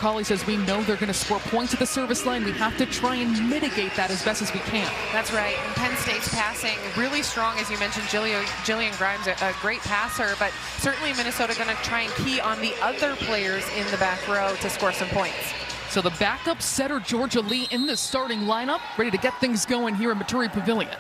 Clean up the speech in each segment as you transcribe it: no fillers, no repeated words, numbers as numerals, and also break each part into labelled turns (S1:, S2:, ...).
S1: Colley says we know they're going to score points at the service line. We have to try and mitigate that as best as we can.
S2: That's right. And Penn State's passing really strong, as you mentioned. Jillian Grimes, a great passer, but certainly Minnesota going to try and key on the other players in the back row to score some points.
S1: So the backup setter, Georgia Lee, in the starting lineup, ready to get things going here in Maturi Pavilion.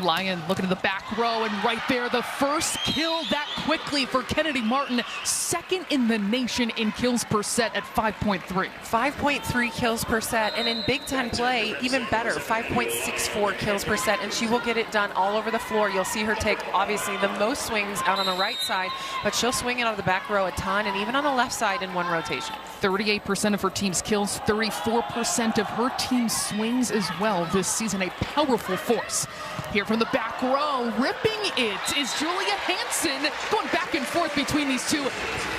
S1: Lyon looking at the back row, and right there, the first kill that quickly for Kennedy Martin, second in the nation in kills per set at 5.3.
S2: 5.3 kills per set, and in Big Ten play, even better, 5.64 kills per set, and she will get it done all over the floor. You'll see her take, obviously, the most swings out on the right side, but she'll swing it out of the back row a ton, and even on the left side in one rotation.
S1: 38% of her team's kills, 34% of her team's swings as well this season. A powerful force. Here from the back row, ripping it is Julia Hansen, going back and forth between these two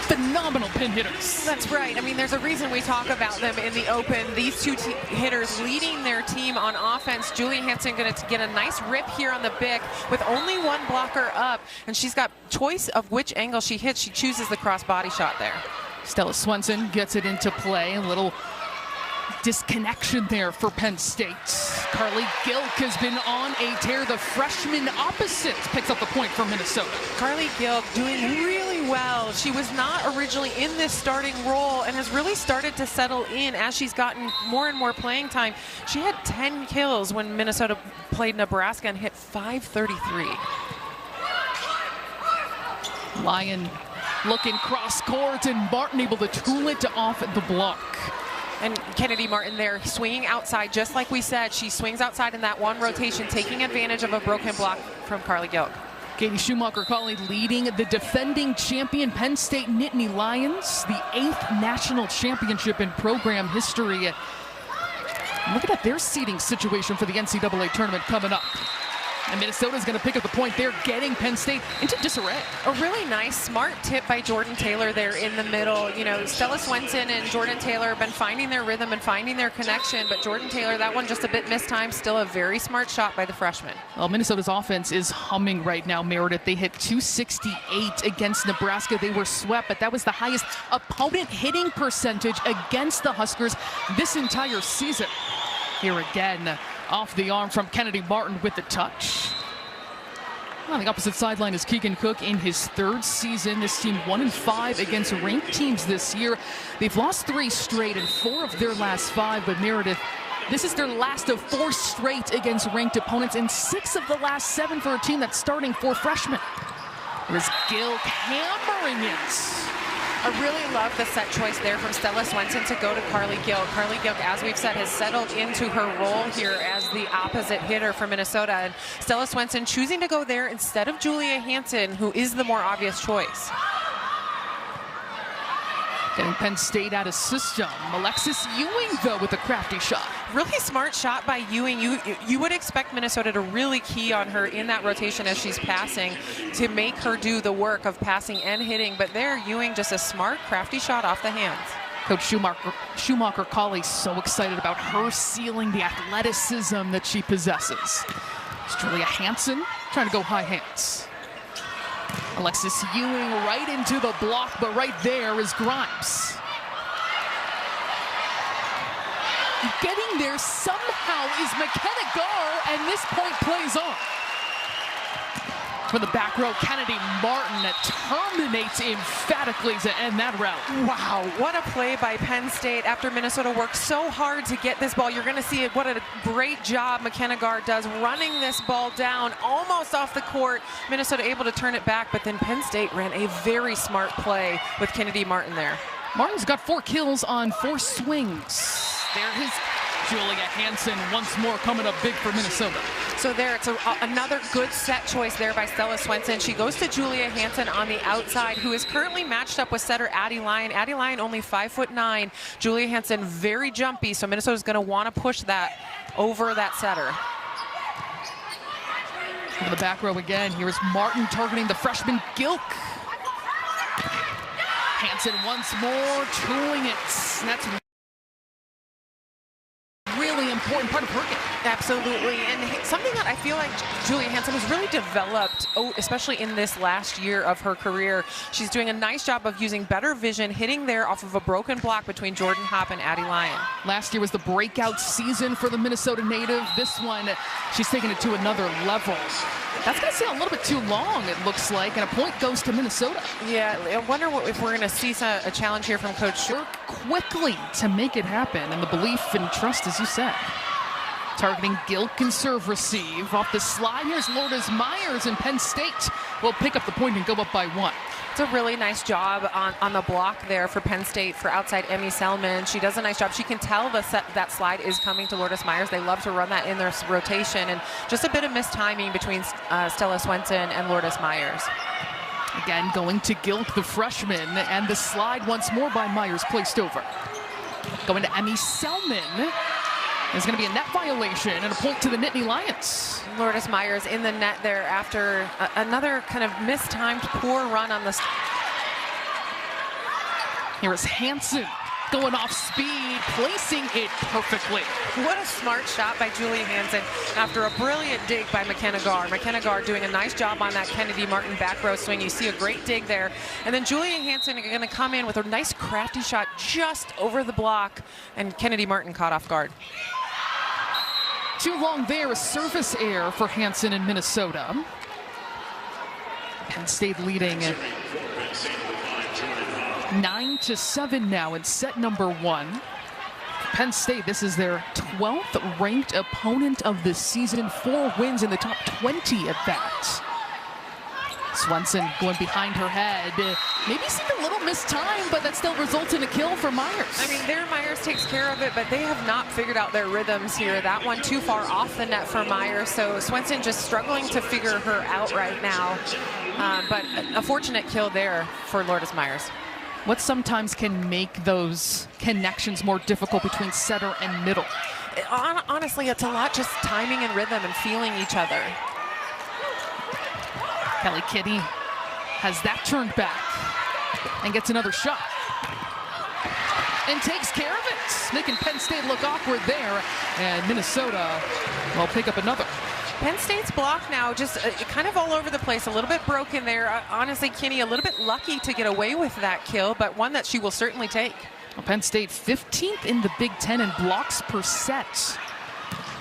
S1: phenomenal pin hitters.
S2: That's right. I mean, there's a reason we talk about them in the open. These two hitters leading their team on offense. Julia Hansen going to get a nice rip here on the Bic with only one blocker up, and she's got choice of which angle she hits. She chooses the cross body shot there.
S1: Stella Swenson gets it into play. A little disconnection there for Penn State. Carly Gilk has been on a tear. The freshman opposite picks up the point for Minnesota.
S2: Carly Gilk doing really well. She was not originally in this starting role and has really started to settle in as she's gotten more and more playing time. She had 10 kills when Minnesota played Nebraska and hit 533.
S1: Lyon looking cross court, and Martin able to tool it to off the block.
S2: And Kennedy Martin there swinging outside, just like we said. She swings outside in that one rotation, taking advantage of a broken block from Carly Gilk.
S1: Katie Schumacher-Colley leading the defending champion Penn State Nittany Lions, the 8th national championship in program history. Looking at their seeding situation for the NCAA tournament coming up. And Minnesota's going to pick up the point there, getting Penn State into disarray.
S2: A really nice, smart tip by Jordan Taylor there in the middle. You know, Stella Swenson and Jordan Taylor have been finding their rhythm and finding their connection, but Jordan Taylor, that one just a bit mistimed. Still a very smart shot by the freshman.
S1: Well, Minnesota's offense is humming right now, Meredith. They hit 268 against Nebraska. They were swept, but that was the highest opponent hitting percentage against the Huskers this entire season. Here again, off the arm from Kennedy Martin with the touch. On the opposite sideline is Keegan Cook in his 3rd season. This team 1-5 against ranked teams this year. They've lost 3 straight in 4 of their last 5, but Meredith, this is their last of 4 straight against ranked opponents and 6 of the last 7 for a team that's starting 4 freshmen. There's Gilk hammering it.
S2: I really love the set choice there from Stella Swenson to go to Carly Gilk. Carly Gilk, as we've said, has settled into her role here as the opposite hitter for Minnesota. And Stella Swenson choosing to go there instead of Julia Hansen, who is the more obvious choice.
S1: Getting Penn State out of system. Alexis Ewing, though, with a crafty shot.
S2: Really smart shot by Ewing. You would expect Minnesota to really key on her in that rotation as she's passing to make her do the work of passing and hitting. But there, Ewing, just a smart, crafty shot off the hands.
S1: Coach Schumacher-Colley so excited about her ceiling, the athleticism that she possesses. It's Julia Hansen trying to go high hands. Alexis Ewing right into the block, but right there is Grimes. Getting there somehow is McKenna Garr, and this point plays on. From the back row, Kennedy Martin terminates emphatically to end that round.
S2: Wow, what a play by Penn State after Minnesota worked so hard to get this ball. You're going to see what a great job McKenna Garr does running this ball down almost off the court. Minnesota able to turn it back, but then Penn State ran a very smart play with Kennedy Martin there.
S1: Martin's got 4 kills on 4 swings. There is Julia Hansen once more coming up big for Minnesota.
S2: So there, it's another good set choice there by Stella Swenson. She goes to Julia Hansen on the outside, who is currently matched up with setter Addie Lyon. Addie Lyon only 5'9". Julia Hansen very jumpy, so Minnesota's going to want to push that over that setter.
S1: In the back row again, here is Martin targeting the freshman Gilk. Hansen once more tooling it. That's really important part of her game.
S2: Absolutely, and something that I feel like Julia Hansen has really developed, especially in this last year of her career. She's doing a nice job of using better vision, hitting there off of a broken block between Jordan Hopp and Addie Lyon.
S1: Last year was the breakout season for the Minnesota native. This one, she's taking it to another level. That's going to stay a little bit too long, it looks like, and a point goes to Minnesota.
S2: Yeah, I wonder if we're going to see a challenge here from Coach Schuh.
S1: Work quickly to make it happen, and the belief and trust, as you said. Targeting Gilk and serve receive. Off the slide, here's Lourdes Myers, and Penn State will pick up the point and go up by 1.
S2: It's a really nice job on the block there for Penn State for outside Emmy Selman. She does a nice job. She can tell that slide is coming to Lourdes Myers. They love to run that in their rotation, and just a bit of mistiming between Stella Swenson and Lourdes Myers.
S1: Again, going to Gilk, the freshman, and the slide once more by Myers placed over. Going to Emmy Selman. There's going to be a net violation and a point to the Nittany Lions.
S2: Lourdes Myers in the net there after another kind of mistimed poor run on the...
S1: Here is Hansen going off speed, placing it perfectly.
S2: What a smart shot by Julia Hansen after a brilliant dig by McKenna Garr. McKenna Garr doing a nice job on that Kennedy Martin back row swing. You see a great dig there. And then Julia Hansen are going to come in with a nice crafty shot just over the block, and Kennedy Martin caught off guard.
S1: Too long there, a service error for Hansen in Minnesota. Penn State leading 9-7 now in set number 1. Penn State, this is their 12th ranked opponent of the season. 4 wins in the top 20 at that. Swenson going behind her head. Maybe seemed a little mistimed, but that still results in a kill for Myers.
S2: I mean, Myers takes care of it, but they have not figured out their rhythms here. That one too far off the net for Myers, so Swenson just struggling to figure her out right now. But a fortunate kill there for Lourdes Myers.
S1: What sometimes can make those connections more difficult between setter and middle?
S2: Honestly, it's a lot just timing and rhythm and feeling each other.
S1: Kelly Kitty has that turned back and gets another shot and takes care of it, making Penn State look awkward there, and Minnesota will pick up another.
S2: Penn State's block now just kind of all over the place, a little bit broken there. Honestly, Kinney a little bit lucky to get away with that kill, but one that she will certainly take.
S1: Well, Penn State 15th in the Big Ten in blocks per set.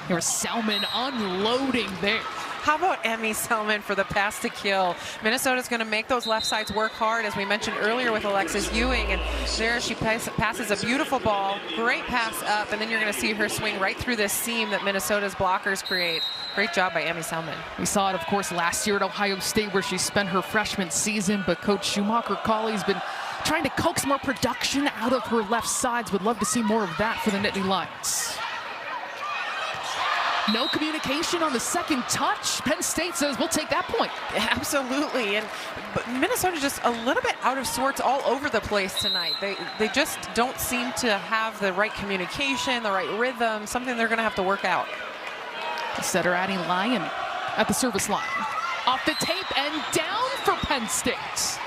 S1: Here's Selman unloading there.
S2: How about Emmy Selman for the pass to kill? Minnesota's going to make those left sides work hard, as we mentioned earlier with Alexis Ewing, and there she passes a beautiful ball, great pass up, and then you're going to see her swing right through this seam that Minnesota's blockers create. Great job by Emmy Selman.
S1: We saw it, of course, last year at Ohio State, where she spent her freshman season, but Coach Schumacher-Colley's been trying to coax more production out of her left sides. Would love to see more of that for the Nittany Lions. No communication on the second touch. Penn State says, we'll take that point.
S2: Absolutely, and Minnesota just a little bit out of sorts all over the place tonight. They just don't seem to have the right communication, the right rhythm, something they're gonna have to work out.
S1: Setter Addie Lyon at the service line. Off the tape and down for Penn State.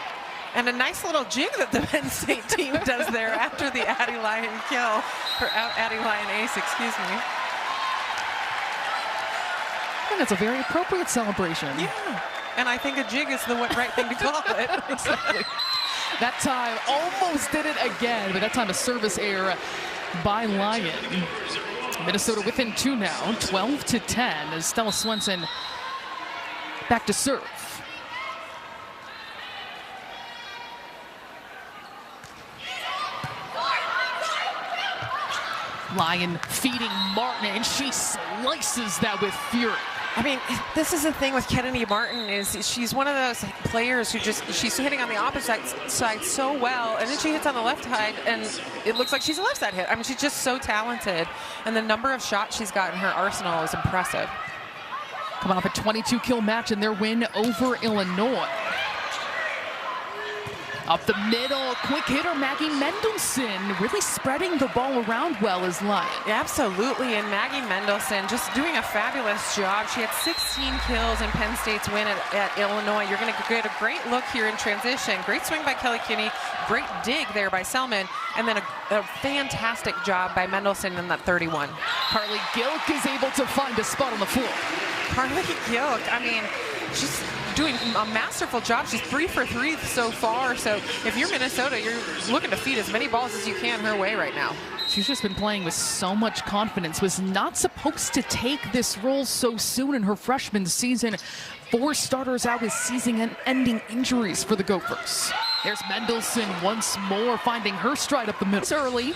S2: And a nice little jig that the Penn State team does there after the Addie Lyon kill, or Addie Lyon ace, excuse me.
S1: I think that's a very appropriate celebration.
S2: Yeah, and I think a jig is the right thing to call it.
S1: Exactly. That time almost did it again, but that time a service error by Lyon. Minnesota within 2 now, 12-10, as Stella Swenson back to serve. Lyon feeding Martin, and she slices that with fury.
S2: I mean, this is the thing with Kennedy Martin, is she's one of those players who she's hitting on the opposite side so well, and then she hits on the left side, and it looks like she's a left side hit. I mean, she's just so talented, and the number of shots she's got in her arsenal is impressive.
S1: Coming off a 22-kill match in their win over Illinois. Up the middle, quick hitter Maggie Mendelson really spreading the ball around well as Lyon.
S2: Absolutely, and Maggie Mendelson just doing a fabulous job. She had 16 kills in Penn State's win at Illinois. You're going to get a great look here in transition. Great swing by Kelly Kinney, great dig there by Selman, and then a fantastic job by Mendelson in that 31.
S1: Carly Gilk is able to find a spot on the floor.
S2: Carly Gilk, I mean, she's doing a masterful job. She's 3 for 3 so far. So if you're Minnesota, you're looking to feed as many balls as you can her way right now.
S1: She's just been playing with so much confidence. Was not supposed to take this role so soon in her freshman season. 4 starters out with season-ending injuries for the Gophers. There's Mendelson once more finding her stride up the middle. It's early,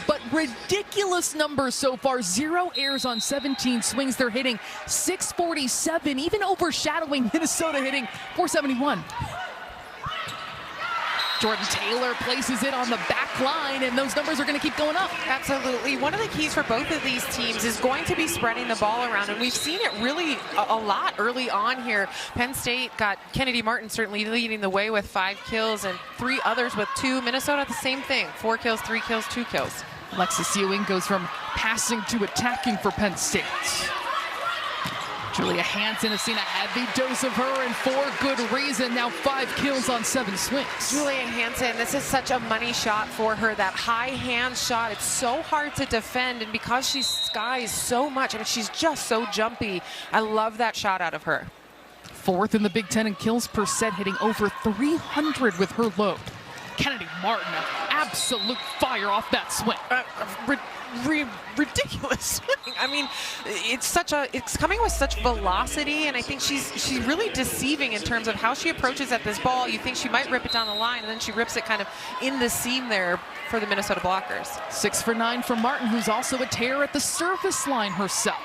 S1: but ridiculous numbers so far. 0 errors on 17 swings. They're hitting .647, even overshadowing Minnesota hitting .471. Jordan Taylor places it on the back line, and those numbers are going to keep going up.
S2: Absolutely. One of the keys for both of these teams is going to be spreading the ball around, and we've seen it really a lot early on here. Penn State got Kennedy Martin certainly leading the way with 5 kills and 3 others with 2. Minnesota, the same thing. 4 kills, 3 kills, 2 kills.
S1: Alexis Ewing goes from passing to attacking for Penn State. Julia Hansen has seen a heavy dose of her, and for good reason. Now 5 kills on 7 swings.
S2: Julia Hansen, this is such a money shot for her. That high hand shot, it's so hard to defend, and because she skies so much, I mean, she's just so jumpy. I love that shot out of her.
S1: 4th in the Big Ten in kills per set, hitting over 300 with her load. Kennedy Martin, absolute fire off that swing.
S2: Ridiculous swing. I mean, it's coming with such velocity, and I think she's really deceiving in terms of how she approaches at this ball. You think she might rip it down the line, and then she rips it kind of in the seam there for the Minnesota blockers.
S1: 6 for 9 for Martin, who's also a terror at the service line herself.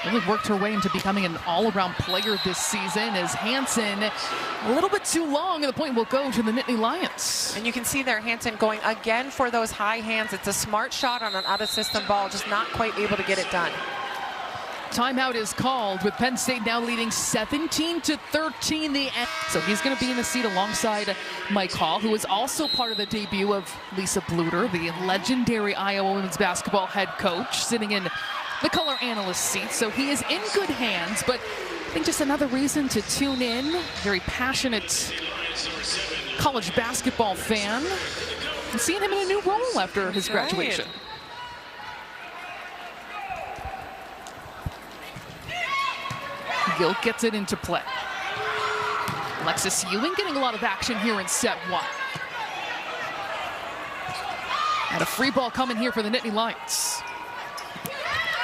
S1: Really worked her way into becoming an all-around player this season, as Hansen a little bit too long, and the point will go to the Nittany Lions.
S2: And you can see there Hansen going again for those high hands. It's a smart shot on an out-of-system ball, just not quite able to get it done.
S1: Timeout is called, with Penn State now leading 17-13. So he's going to be in the seat alongside Mike Hall, who is also part of the debut of Lisa Bluter, the legendary Iowa women's basketball head coach, sitting in the color analyst seat. So he is in good hands, but I think just another reason to tune in. Very passionate college basketball fan, and seeing him in a new role after his graduation. Gilk gets it into play. Alexis Ewing getting a lot of action here in set 1. And a free ball coming here for the Nittany Lions.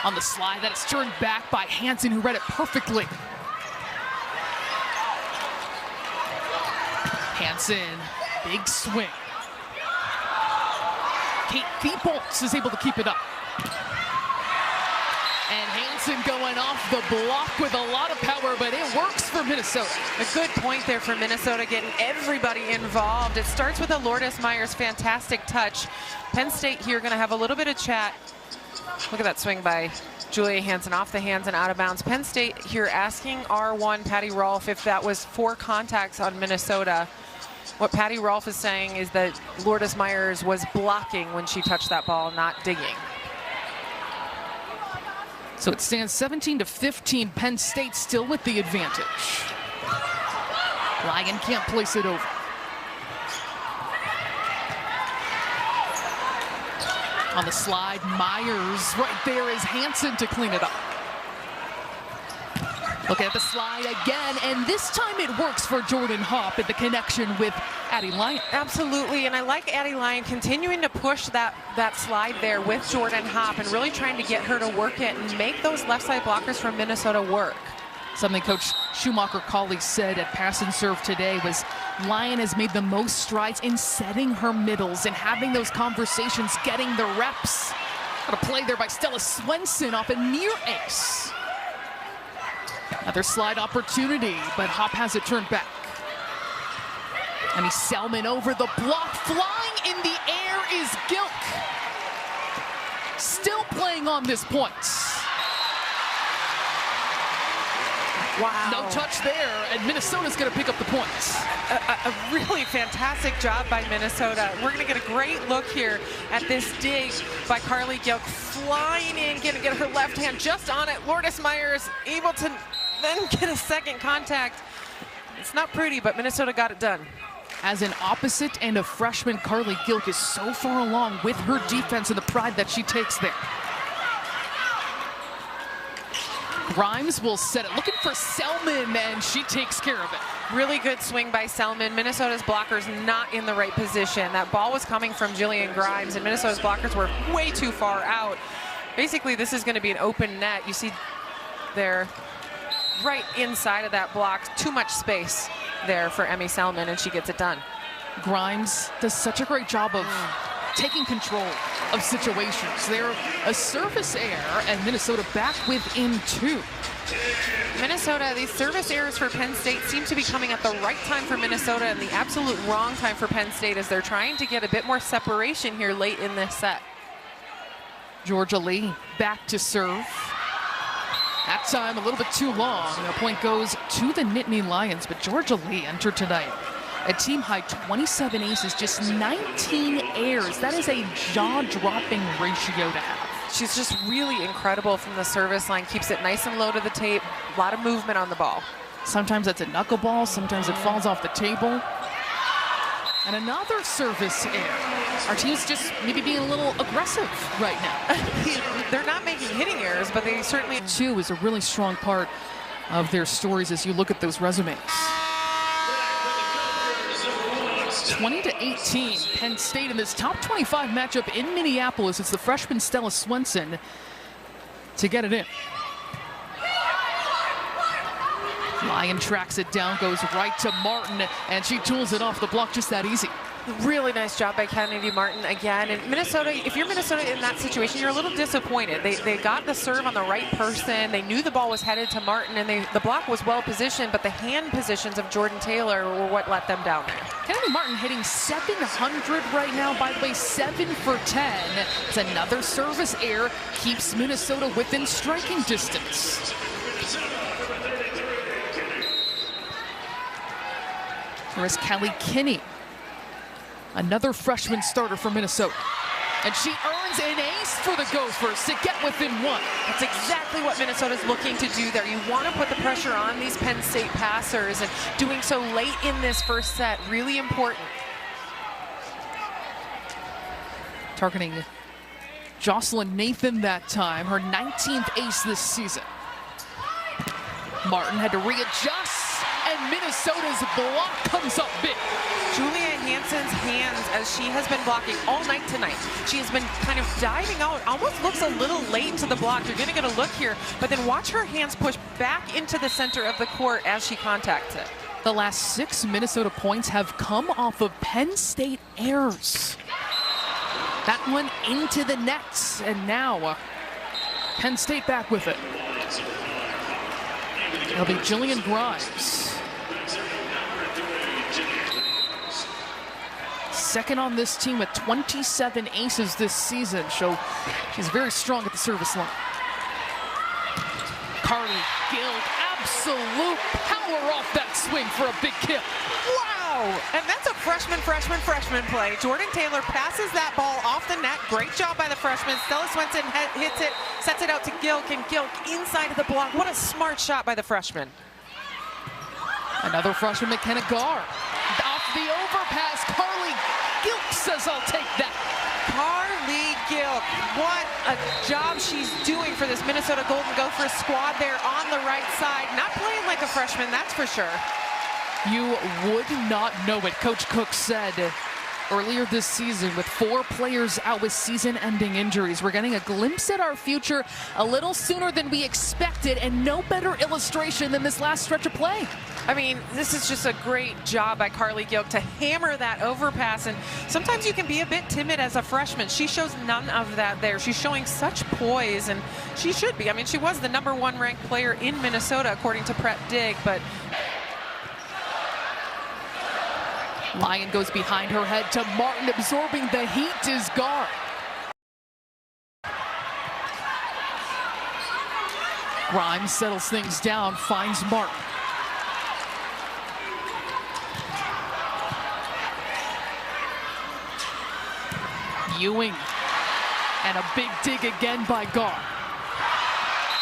S1: On the slide, that is turned back by Hansen, who read it perfectly. Hansen, big swing. Kate Thiepholz is able to keep it up. And Hansen going off the block with a lot of power, but it works for Minnesota.
S2: A good point there for Minnesota, getting everybody involved. It starts with a Lourdes Myers fantastic touch. Penn State here going to have a little bit of chat. Look at that swing by Julia Hansen off the hands and out of bounds. Penn State here asking R1 Patty Rolfe if that was 4 contacts on Minnesota. What Patty Rolfe is saying is that Lourdes Myers was blocking when she touched that ball, not digging.
S1: So it stands 17-15. Penn State still with the advantage. Lyon can't place it over. On the slide, Myers right there is Hansen to clean it up. Look at the slide again, and this time it works for Jordan Hopp at the connection with Addie Lyon.
S2: Absolutely, and I like Addie Lyon continuing to push that slide there with Jordan Hopp and really trying to get her to work it and make those left side blockers from Minnesota work.
S1: Something Coach Schumacher-Colley said at Pass and Serve today was Lyon has made the most strides in setting her middles and having those conversations, getting the reps. Got a play there by Stella Swenson off a near ace. Another slide opportunity, but Hopp has it turned back. And Selman over the block, flying in the air is Gilk. Still playing on this point.
S2: Wow.
S1: No touch there, and Minnesota's going to pick up the points.
S2: A really fantastic job by Minnesota. We're going to get a great look here at this dig by Carly Gilk, flying in, going to get her left hand just on it. Lourdes Myers able to then get a second contact. It's not pretty, but Minnesota got it done.
S1: As an opposite and a freshman, Carly Gilk is so far along with her defense and the pride that she takes there. Grimes will set it, looking for Selman, and she takes care of it.
S2: Really good swing by Selman. Minnesota's blockers not in the right position. That ball was coming from Jillian Grimes, and Minnesota's blockers were way too far out. Basically, this is going to be an open net. You see there, right inside of that block, too much space there for Emmy Selman, and she gets it done.
S1: Grimes does such a great job of taking control of situations. They're a service error, and Minnesota back within 2.
S2: Minnesota, these service errors for Penn State seem to be coming at the right time for Minnesota and the absolute wrong time for Penn State as they're trying to get a bit more separation here late in this set.
S1: Georgia Lee back to serve. That time a little bit too long. The point goes to the Nittany Lions, but Georgia Lee entered tonight. A team-high 27 aces, just 19 errors. That is a jaw-dropping ratio to have.
S2: She's just really incredible from the service line. Keeps it nice and low to the tape. A lot of movement on the ball.
S1: Sometimes that's a knuckleball. Sometimes it falls off the table. And another service error. Our team's just maybe being a little aggressive right now.
S2: They're not making hitting errors, but they certainly...
S1: 2 is a really strong part of their stories as you look at those resumes. 20-18, Penn State in this top 25 matchup in Minneapolis. It's the freshman Stella Swenson to get it in. Lyon tracks it down, goes right to Martin, and she tools it off the block just that easy.
S2: Really nice job by Kennedy Martin again. And Minnesota, if you're Minnesota in that situation, you're a little disappointed. They got the serve on the right person. They knew the ball was headed to Martin, and the block was well positioned, but the hand positions of Jordan Taylor were what let them down there.
S1: Kennedy Martin hitting 700 right now. By the way, 7 for 10. It's another service error. Keeps Minnesota within striking distance. There is Kelly Kinney, another freshman starter for Minnesota. And she earns an ace for the Gophers to get within 1.
S2: That's exactly what Minnesota's looking to do there. You want to put the pressure on these Penn State passers, and doing so late in this first set, really important.
S1: Targeting Jocelyn Nathan that time, her 19th ace this season. Martin had to readjust, and Minnesota's block comes up big.
S2: Julia Hansen's hands, as she has been blocking all night tonight. She has been kind of diving out, almost looks a little late to the block. You're going to get a look here, but then watch her hands push back into the center of the court as she contacts it.
S1: The last 6 Minnesota points have come off of Penn State errors. That one into the net, and now Penn State back with it. It'll be Jillian Grimes. Second on this team with 27 aces this season. So she's very strong at the service line. Carly Gilk, absolute power off that swing for a big kill.
S2: Wow! And that's a freshman play. Jordan Taylor passes that ball off the net. Great job by the freshman. Stella Swenson hits it, sets it out to Gilk, and Gilk inside of the block. What a smart shot by the freshman.
S1: Another freshman, McKenna Garr. Off the overpass, Carly Gilk says, I'll take that.
S2: Carly Gilk, what a job she's doing for this Minnesota Golden Gophers squad there on the right side. Not playing like a freshman, that's for sure.
S1: You would not know it. Coach Cook said earlier this season, with 4 players out with season-ending injuries, we're getting a glimpse at our future a little sooner than we expected, and no better illustration than this last stretch of play.
S2: I mean, this is just a great job by Carly Gilk to hammer that overpass, and sometimes you can be a bit timid as a freshman. She shows none of that there. She's showing such poise, and she should be. I mean, she was the #1 ranked player in Minnesota, according to Prep Dig, but
S1: Lyon goes behind her head to Martin, absorbing the heat is Garr. Grimes settles things down, finds Martin. Ewing, and a big dig again by Gar.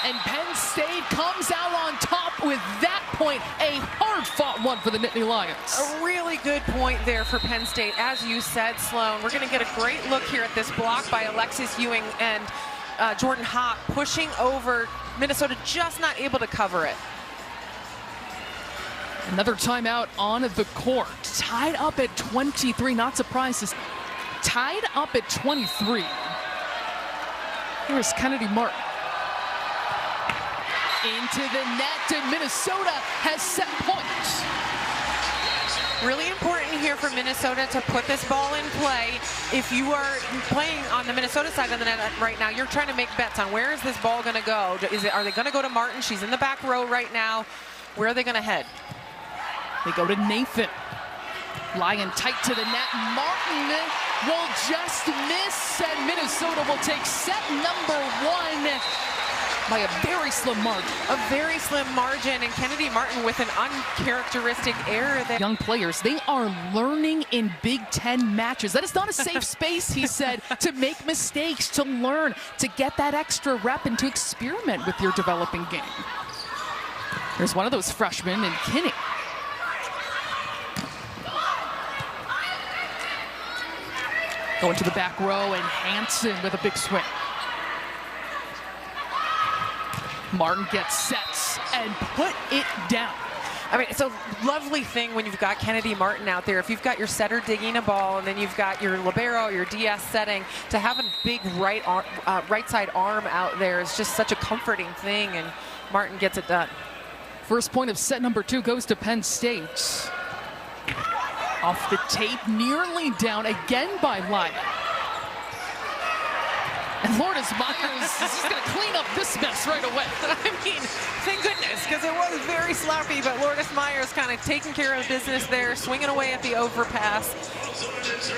S1: And Penn State comes out on top with that point. A hard-fought one for the Nittany Lions.
S2: A really good point there for Penn State. As you said, Sloan, we're going to get a great look here at this block by Alexis Ewing and Jordan Hawk pushing over Minnesota, just not able to cover it.
S1: Another timeout on the court. Tied up at 23, not surprised. Tied up at 23. Here's Kennedy Martin. Into the net, and Minnesota has set points.
S2: Really important here for Minnesota to put this ball in play. If you are playing on the Minnesota side of the net right now, you're trying to make bets on where is this ball going to go. Are they going to go to Martin? She's in the back row right now. Where are they going to head?
S1: They go to Nathan. Lying tight to the net. Martin will just miss, and Minnesota will take set number 1 by a very slim margin.
S2: A very slim margin, and Kennedy Martin with an uncharacteristic error. That
S1: young players, they are learning in Big Ten matches. That is not a safe space, he said, to make mistakes, to learn, to get that extra rep, and to experiment with your developing game. There's one of those freshmen in Kinney. Going to the back row, and Hansen with a big swing. Martin gets sets and put it down.
S2: I mean, it's a lovely thing when you've got Kennedy Martin out there. If you've got your setter digging a ball, and then you've got your libero, your DS setting, to have a big right side arm out there is just such a comforting thing, and Martin gets it done.
S1: First point of set number 2 goes to Penn State. Off the tape, nearly down again by Lyman. And Lourdes Myers is just going to clean up this mess right away.
S2: I mean, thank goodness, because it was very sloppy, but Lourdes Myers kind of taking care of business there, swinging away at the overpass.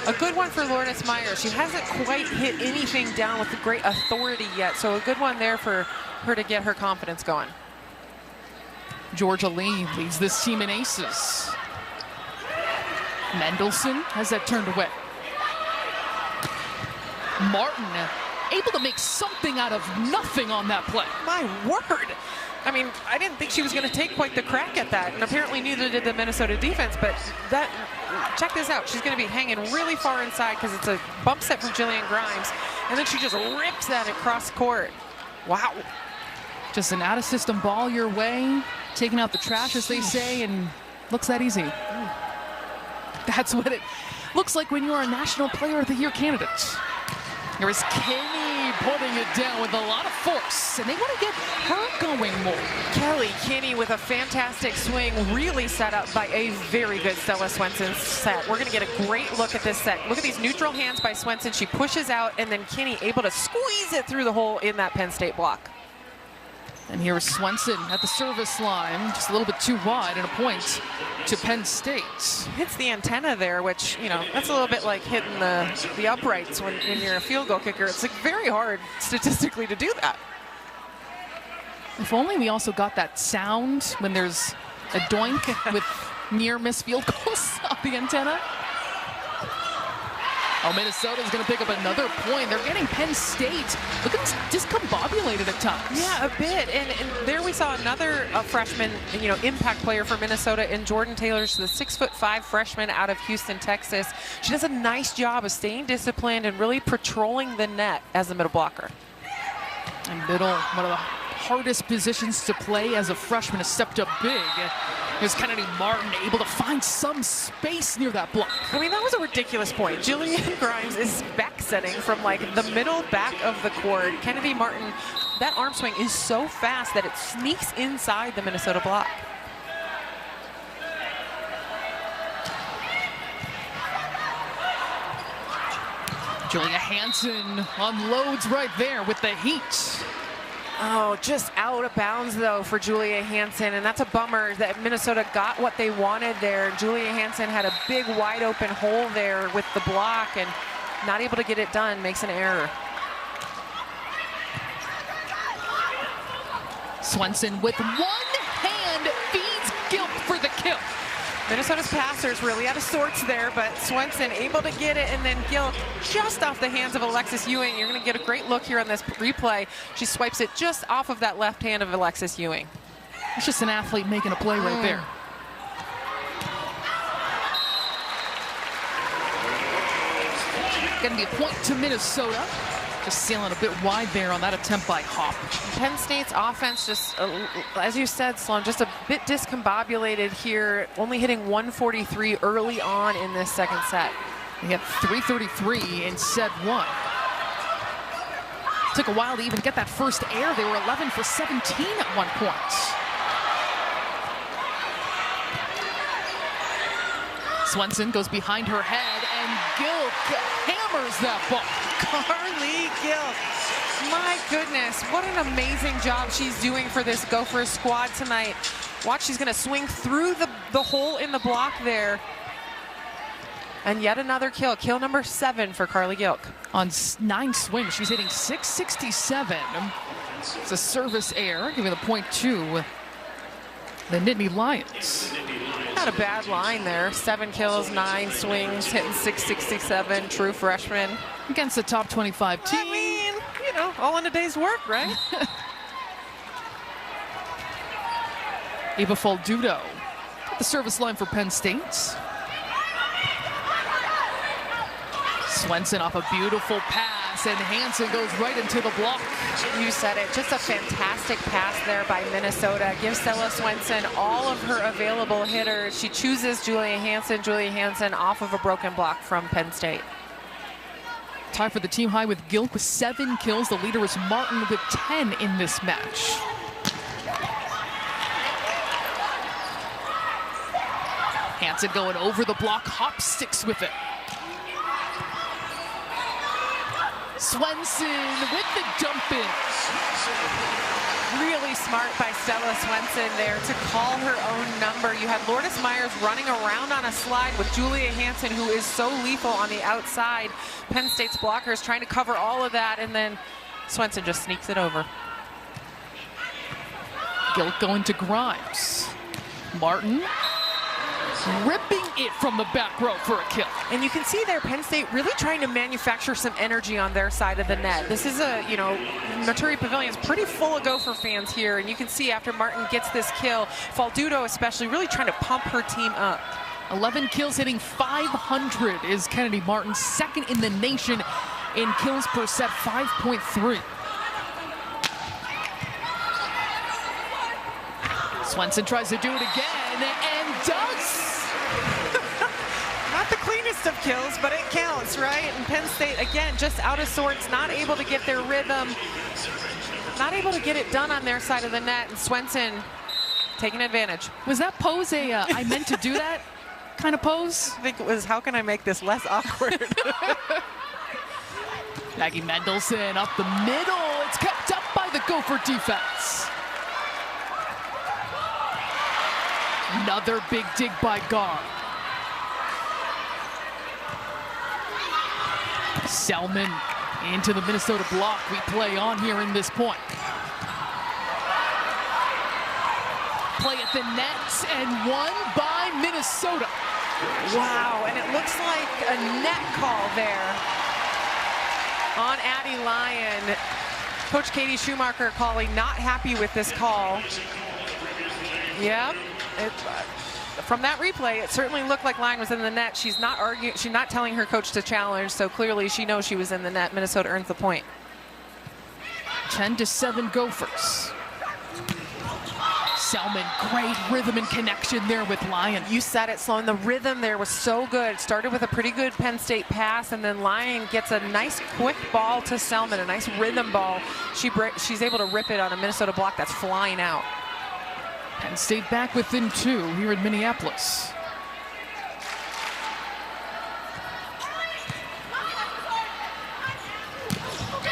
S2: A good one for Lourdes Myers. She hasn't quite hit anything down with great authority yet, so a good one there for her to get her confidence going.
S1: Georgia Lee leads this team in aces. Mendelson has that turned away. Martin able to make something out of nothing on that play.
S2: My word. I mean, I didn't think she was going to take quite the crack at that, and apparently neither did the Minnesota defense, but that, check this out. She's going to be hanging really far inside because it's a bump set from Jillian Grimes, and then she just rips that across court. Wow.
S1: Just an out-of-system ball your way, taking out the trash, as they say, and looks that easy. That's what it looks like when you are a National Player of the Year candidate. There is Kinney putting it down with a lot of force, and they want to get her going more.
S2: Kelly Kinney with a fantastic swing, really set up by a very good Stella Swenson set. We're going to get a great look at this set. Look at these neutral hands by Swenson. She pushes out, and then Kinney able to squeeze it through the hole in that Penn State block.
S1: And here's Swenson at the service line, just a little bit too wide, and a point to Penn State.
S2: Hits the antenna there, which, you know, that's a little bit like hitting the uprights when you're a field goal kicker. It's like very hard statistically to do that.
S1: If only we also got that sound when there's a doink with near miss field goals off the antenna. Oh, Minnesota's going to pick up another point. They're getting Penn State looking discombobulated at times.
S2: Yeah, a bit. And there we saw another freshman, you know, impact player for Minnesota in Jordan Taylor. She's the 6'5" freshman out of Houston, Texas. She does a nice job of staying disciplined and really patrolling the net as a middle blocker.
S1: And middle, one of the hardest positions to play as a freshman, has stepped up big. Here's Kennedy Martin able to find some space near that block.
S2: I mean, that was a ridiculous point. Jillian Grimes is back setting from like the middle back of the court. Kennedy Martin, that arm swing is so fast that it sneaks inside the Minnesota block.
S1: Julia Hansen unloads right there with the heat.
S2: Oh, just out of bounds, though, for Julia Hansen, and that's a bummer that Minnesota got what they wanted there. Julia Hansen had a big, wide-open hole there with the block, and not able to get it done, makes an error.
S1: Swenson with one hand feeds Gilk for the kill.
S2: Minnesota's passers really out of sorts there, but Swenson able to get it, and then Gilk just off the hands of Alexis Ewing. You're going to get a great look here on this replay. She swipes it just off of that left hand of Alexis Ewing.
S1: It's just an athlete making a play right there. Going to be a point to Minnesota. Just sailing a bit wide there on that attempt by Hop.
S2: Penn State's offense just, as you said, Sloan, just a bit discombobulated here, only hitting 143 early on in this second set.
S1: They had 333 in set one. Took a while to even get that first air. They were 11 for 17 at one point. Swenson goes behind her head, and Gilk hammers that ball.
S2: Carly Gilk, my goodness, what an amazing job she's doing for this Gophers squad tonight. Watch, she's going to swing through the hole in the block there. And yet another kill, kill number 7 for Carly Gilk.
S1: On 9 swings, she's hitting 667. It's a service error, giving the point to the Nittany Lions.
S2: Not a bad line there. 7 kills, 9 swings, hitting 667, true freshman.
S1: Against the top 25 team.
S2: I mean, you know, all in a day's work, right?
S1: Ava Faldudo at the service line for Penn State. Swenson off a beautiful pass, and Hansen goes right into the block.
S2: You said it, just a fantastic pass there by Minnesota. Gives Stella Swenson all of her available hitters. She chooses Julia Hansen off of a broken block from Penn State.
S1: Tie for the team high with Gilk with 7 kills. The leader is Martin with 10 in this match. Hansen going over the block, Hop sticks with it. Swenson with the dump in.
S2: Really smart by Stella Swenson there to call her own number. You had Lourdes Myers running around on a slide with Julia Hansen, who is so lethal on the outside. Penn State's blockers trying to cover all of that, and then Swenson just sneaks it over.
S1: Gilk going to Grimes. Martin ripping it from the back row for a kill.
S2: And you can see there Penn State really trying to manufacture some energy on their side of the net. This is a, you know, Maturi Pavilion's pretty full of Gopher fans here, and you can see after Martin gets this kill, Faldudo especially really trying to pump her team up.
S1: 11 kills, hitting 500 is Kennedy Martin, second in the nation in kills per set, 5.3. Swenson tries to do it again and does.
S2: Not the cleanest of kills, but it counts, right? And Penn State, again, just out of sorts, not able to get their rhythm, not able to get it done on their side of the net, and Swenson taking advantage.
S1: Was that pose a I meant to do that kind of pose?
S2: I think it was, how can I make this less awkward?
S1: Maggie Mendelson up the middle. It's kept up by the Gopher defense. Another big dig by Gar. Selman into the Minnesota block. We play on here in this point. Play at the net and won by Minnesota.
S2: Wow, and it looks like a net call there on Addie Lyon. Coach Katie Schumacher calling, not happy with this call. Yep. From that replay, it certainly looked like Lyon was in the net. She's not arguing, she's not telling her coach to challenge, so clearly she knows she was in the net. Minnesota earns the point.
S1: 10-7 Gophers. Selman, great rhythm and connection there with Lyon.
S2: You said it, Sloan. The rhythm there was so good. Started with a pretty good Penn State pass, and then Lyon gets a nice quick ball to Selman, a nice rhythm ball. She's able to rip it on a Minnesota block that's flying out.
S1: Penn State back within 2 here in Minneapolis.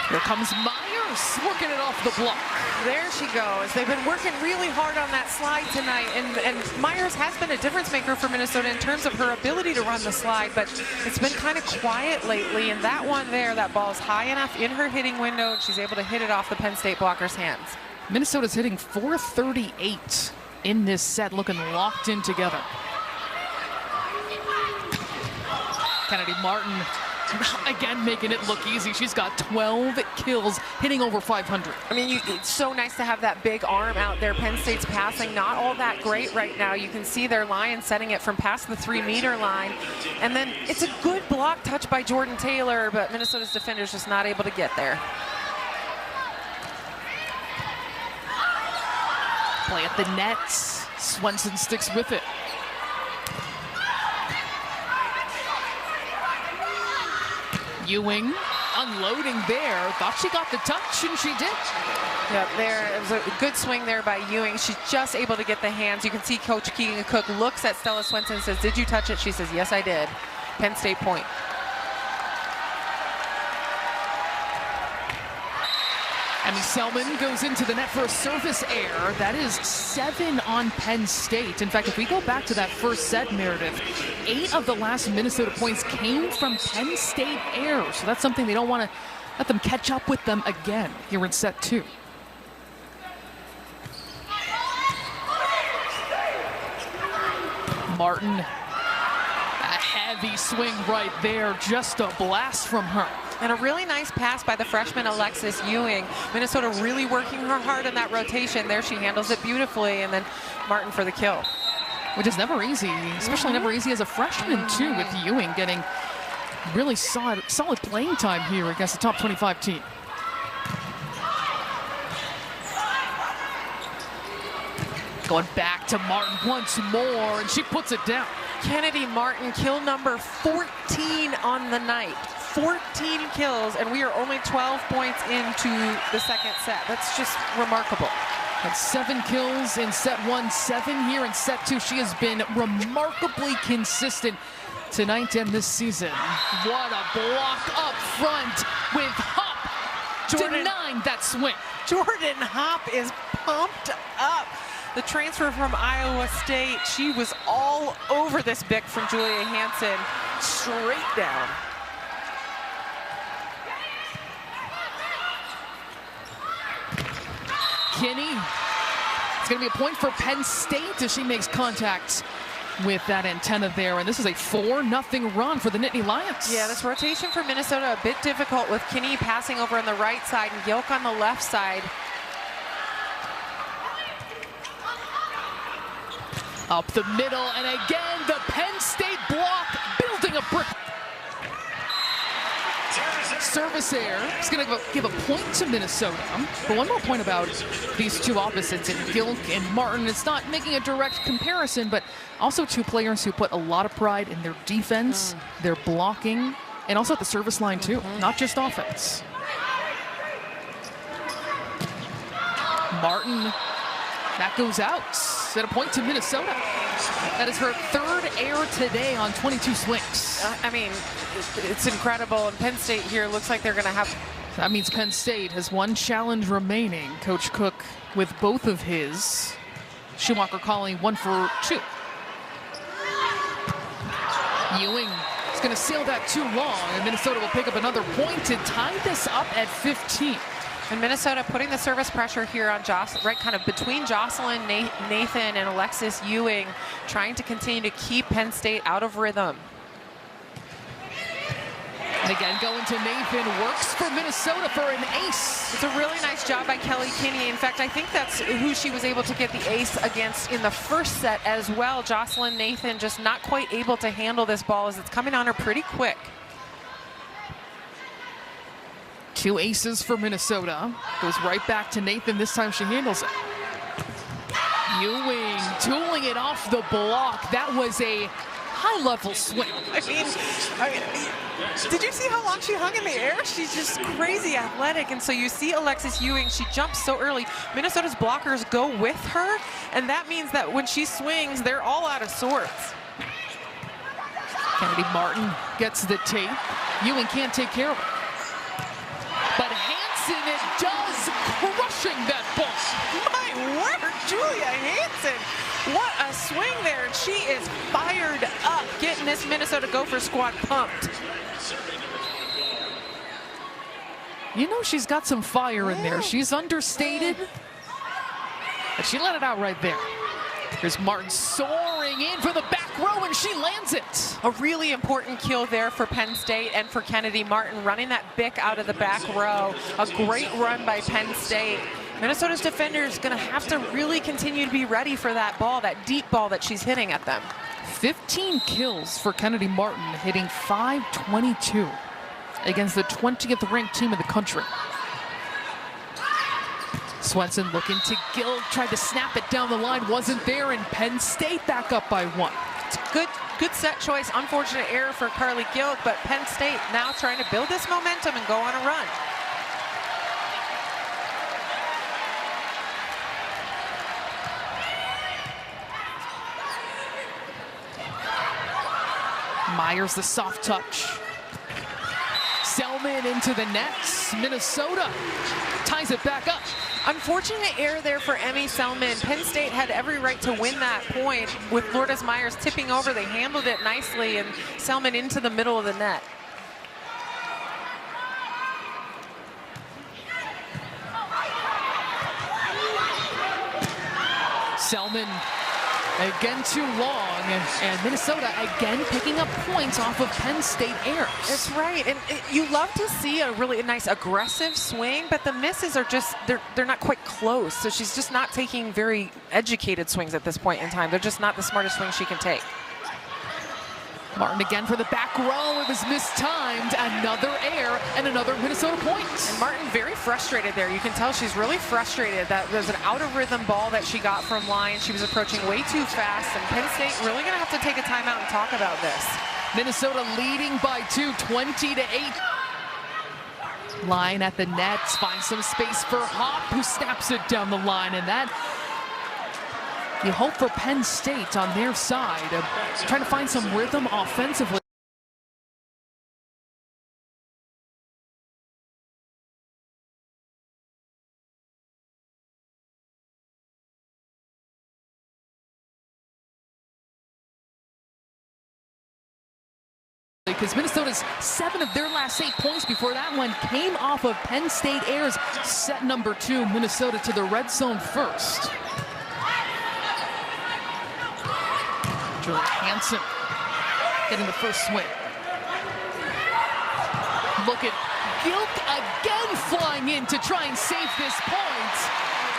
S1: Here comes Myers, working it off the block.
S2: There she goes. They've been working really hard on that slide tonight, and Myers has been a difference maker for Minnesota in terms of her ability to run the slide, but it's been kind of quiet lately, and that one there, that ball is high enough in her hitting window, and she's able to hit it off the Penn State blocker's hands.
S1: Minnesota's hitting .438 in this set, looking locked in together. Kennedy Martin again making it look easy. She's got 12 kills, hitting over 500.
S2: I mean, it's so nice to have that big arm out there. Penn State's passing not all that great right now. You can see their line setting it from past the 3-meter line. And then it's a good block touch by Jordan Taylor, but Minnesota's defender's just not able to get there.
S1: Play at the net. Swenson sticks with it. Ewing unloading there. Thought she got the touch, and she did.
S2: Yeah, there it was a good swing there by Ewing. She's just able to get the hands. You can see Coach Keegan Cook looks at Stella Swenson and says, "Did you touch it?" She says, "Yes, I did." Penn State point.
S1: Emmy Selman goes into the net for a service error. That is 7 on Penn State. In fact, if we go back to that first set, Meredith, 8 of the last Minnesota points came from Penn State errors. So that's something they don't want to let them catch up with them again here in set 2. Martin, a heavy swing right there, just a blast from her.
S2: And a really nice pass by the freshman Alexis Ewing. Minnesota really working her hard in that rotation. There she handles it beautifully, and then Martin for the kill.
S1: Which is never easy, especially never easy as a freshman too, with Ewing getting really solid playing time here against the top 25 team. Going back to Martin once more, and she puts it down.
S2: Kennedy Martin, kill number 14 on the night. 14 kills, and we are only 12 points into the second set. That's just remarkable.
S1: Had 7 kills in set 1, 7 here in set 2. She has been remarkably consistent tonight and this season. What a block up front with Hop denying that swing.
S2: Jordan Hop is pumped up. The transfer from Iowa State, she was all over this bick from Julia Hansen, straight down.
S1: Kinney, it's going to be a point for Penn State as she makes contact with that antenna there. And this is a 4-0 run for the Nittany Lions.
S2: Yeah, this rotation for Minnesota a bit difficult with Kinney passing over on the right side and Gilk on the left side.
S1: Up the middle, and again, the Penn State block building a brick. Service error. It's going to give a point to Minnesota. But one more point about these two opposites, in Gilk and Martin. It's not making a direct comparison, but also two players who put a lot of pride in their defense, their blocking, and also at the service line too, not just offense. Martin, that goes out. At a point to Minnesota. That is her 3rd error today on 22 swings.
S2: I mean, it's incredible. And Penn State here looks like they're going to have...
S1: That means Penn State has 1 challenge remaining. Coach Cook with both of his. Schumacher calling 1 for 2. Ewing is going to sail that too long, and Minnesota will pick up another point to tie this up at 15.
S2: And Minnesota putting the service pressure here on Jocelyn, right kind of between Jocelyn, Nathan, and Alexis Ewing, trying to continue to keep Penn State out of rhythm.
S1: And again, going to Nathan, works for Minnesota for an ace.
S2: It's a really nice job by Kelly Kinney. In fact, I think that's who she was able to get the ace against in the first set as well. Jocelyn Nathan just not quite able to handle this ball as it's coming on her pretty quick.
S1: 2 aces for Minnesota. Goes right back to Nathan. This time she handles it. Ewing tooling it off the block. That was a high-level swing.
S2: I mean, did you see how long she hung in the air? She's just crazy athletic. And so you see Alexis Ewing, she jumps so early. Minnesota's blockers go with her, and that means that when she swings, they're all out of sorts.
S1: Kennedy Martin gets the tape. Ewing can't take care of it. But Hansen, it does, crushing that ball.
S2: My word, Julia Hansen. What a swing there. She is fired up, getting this Minnesota Gopher squad pumped.
S1: You know she's got some fire in there. She's understated, But she let it out right there. Here's Martin soaring in for the back row, and she lands it.
S2: A really important kill there for Penn State and for Kennedy Martin, running that bick out of the back row. A great run by Penn State. Minnesota's defender is going to have to really continue to be ready for that ball, that deep ball that she's hitting at them.
S1: 15 kills for Kennedy Martin, hitting .522 against the 20th ranked team in the country. Swenson looking to Gilk, tried to snap it down the line, wasn't there, and Penn State back up by 1.
S2: It's a good set choice. Unfortunate error for Carly Gilk, but Penn State now trying to build this momentum and go on a run.
S1: Myers the soft touch. Selman into the nets. Minnesota ties it back up.
S2: Unfortunate error there for Emmy Selman. Penn State had every right to win that point with Lourdes Myers tipping over. They handled it nicely, and Selman into the middle of the net.
S1: Selman again too long, and Minnesota again picking up points off of Penn State errors.
S2: That's right, and you love to see a really nice aggressive swing, but the misses are just, they're not quite close, so she's just not taking very educated swings at this point in time. They're just not the smartest swings she can take.
S1: Martin again for the back row. It was mistimed. Another error and another Minnesota point.
S2: And Martin very frustrated there. You can tell she's really frustrated. That was an out of rhythm ball that she got from line. She was approaching way too fast, and Penn State really going to have to take a timeout and talk about this. Minnesota
S1: leading by 2, 20-8. Line at the nets, finds some space for Hop, who snaps it down the line, and that you hope for Penn State on their side, trying to find some rhythm offensively. Because Minnesota's 7 of their last 8 points before that one came off of Penn State errors. Set number 2, Minnesota to the red zone first. Julia Hansen getting the first swing. Look at Gilk again flying in to try and save this point,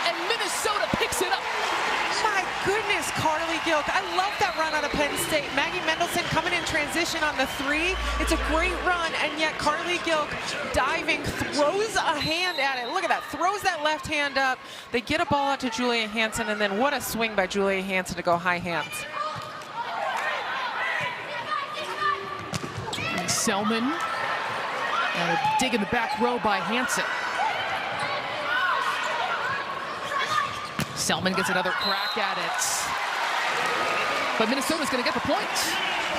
S1: and Minnesota picks it up.
S2: My goodness, Carly Gilk. I love that run out of Penn State. Maggie Mendelson coming in transition on the 3. It's a great run, and yet Carly Gilk diving, throws a hand at it. Look at that, throws that left hand up. They get a ball out to Julia Hansen, and then what a swing by Julia Hansen to go high hands.
S1: Selman, and a dig in the back row by Hansen. Selman gets another crack at it, but Minnesota's going to get the point.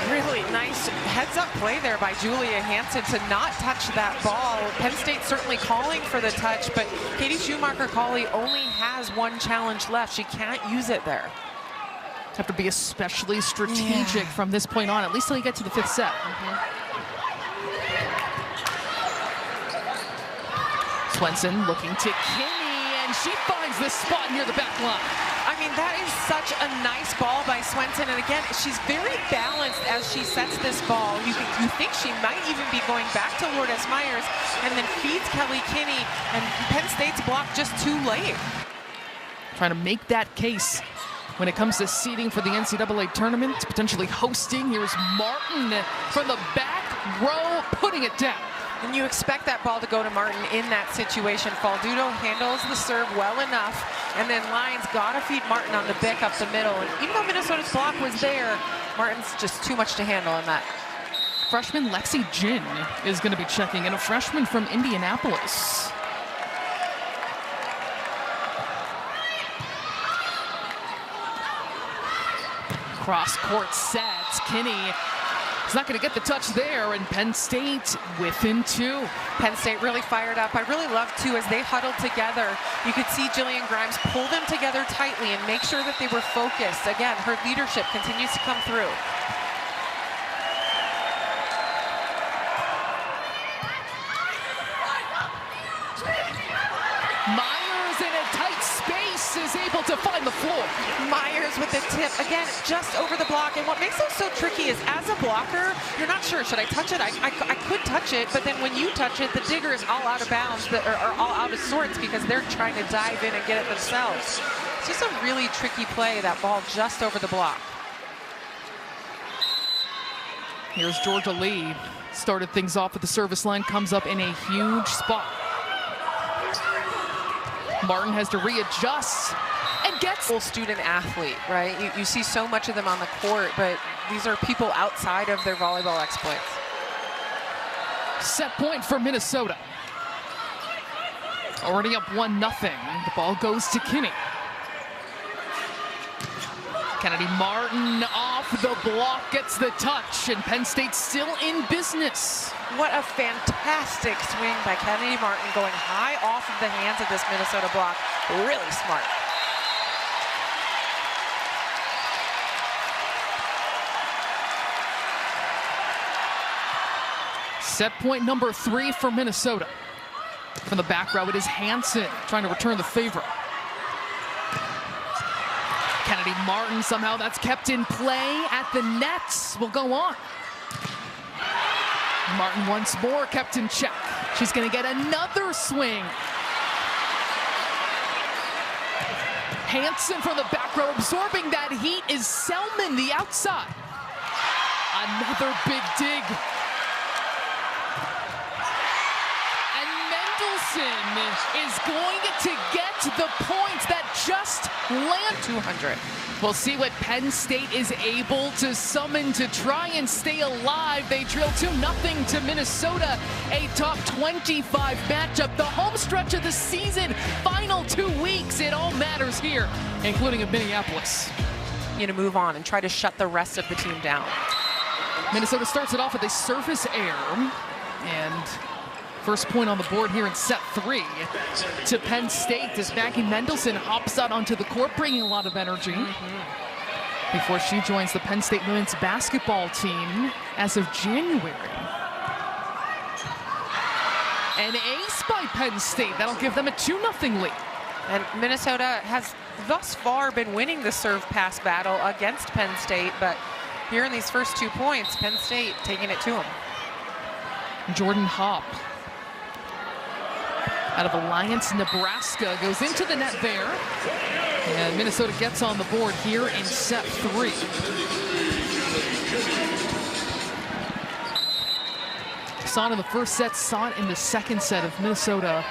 S2: Really nice heads-up play there by Julia Hansen to not touch that ball. Penn State certainly calling for the touch, but Katie Schumacher-Cauley only has 1 challenge left. She can't use it there.
S1: Have to be especially strategic from this point on, at least till you get to the 5th set. Swenson looking to Kinney, and she finds the spot near the back line.
S2: I mean, that is such a nice ball by Swenson, and again, she's very balanced as she sets this ball. You think she might even be going back to Lourdes Myers, and then feeds Kelly Kinney, and Penn State's blocked just too late.
S1: Trying to make that case when it comes to seeding for the NCAA tournament, potentially hosting. Here's Martin from the back row, putting it down.
S2: And you expect that ball to go to Martin in that situation. Faldudo handles the serve well enough, and then Lyons got to feed Martin on the bick up the middle. And even though Minnesota's block was there, Martin's just too much to handle on that.
S1: Freshman Lexi Jin is going to be checking in, a freshman from Indianapolis. Cross-court sets. Kinney is not going to get the touch there, and Penn State within 2.
S2: Penn State really fired up. I really loved, too, as they huddled together. You could see Jillian Grimes pull them together tightly and make sure that they were focused. Again, her leadership continues to come through.
S1: Myers in a tight space is able able to find the floor.
S2: Myers with the tip, again, just over the block. And what makes it so tricky is, as a blocker, you're not sure, should I touch it? I could touch it, but then when you touch it, the digger is all out of bounds, or all out of sorts, because they're trying to dive in and get it themselves. It's just a really tricky play, that ball just over the block.
S1: Here's Georgia Lee. Started things off at the service line, comes up in a huge spot. Martin has to readjust and gets
S2: Full student athlete, right? You see so much of them on the court, but these are people outside of their volleyball exploits.
S1: set point for Minnesota. Already up 1-0. The ball goes to Kinney. Kennedy Martin off the block, gets the touch, and Penn State still in business.
S2: What a fantastic swing by Kennedy Martin, going high off of the hands of this Minnesota block. Really smart.
S1: Set point number 3 for Minnesota. From the back row, it is Hansen trying to return the favor. Kennedy Martin, somehow that's kept in play at the nets. Will go on. Martin once more kept in check. She's going to get another swing. Hansen from the back row, absorbing that heat is Selman, the outside. Another big dig. And Mendelson is going to get the points that just land
S2: 200.
S1: We'll see what Penn State is able to summon to try and stay alive. They drill 2-0 to Minnesota, a top 25 matchup. The home stretch of the season, final 2 weeks. It all matters here, including in Minneapolis.
S2: You know, move on and try to shut the rest of the team down.
S1: Minnesota starts it off with a surface error, and first point on the board here in set 3 to Penn State as Maggie Mendelson hops out onto the court, bringing a lot of energy before she joins the Penn State women's basketball team as of January. An ace by Penn State. That'll give them a 2-0 lead.
S2: And Minnesota has thus far been winning the serve pass battle against Penn State, but here in these first 2 points, Penn State taking it to them.
S1: Jordan Hopp, out of Alliance, Nebraska, goes into the net there. And Minnesota gets on the board here in set 3. Saw it in the first set, saw it in the second set of Minnesota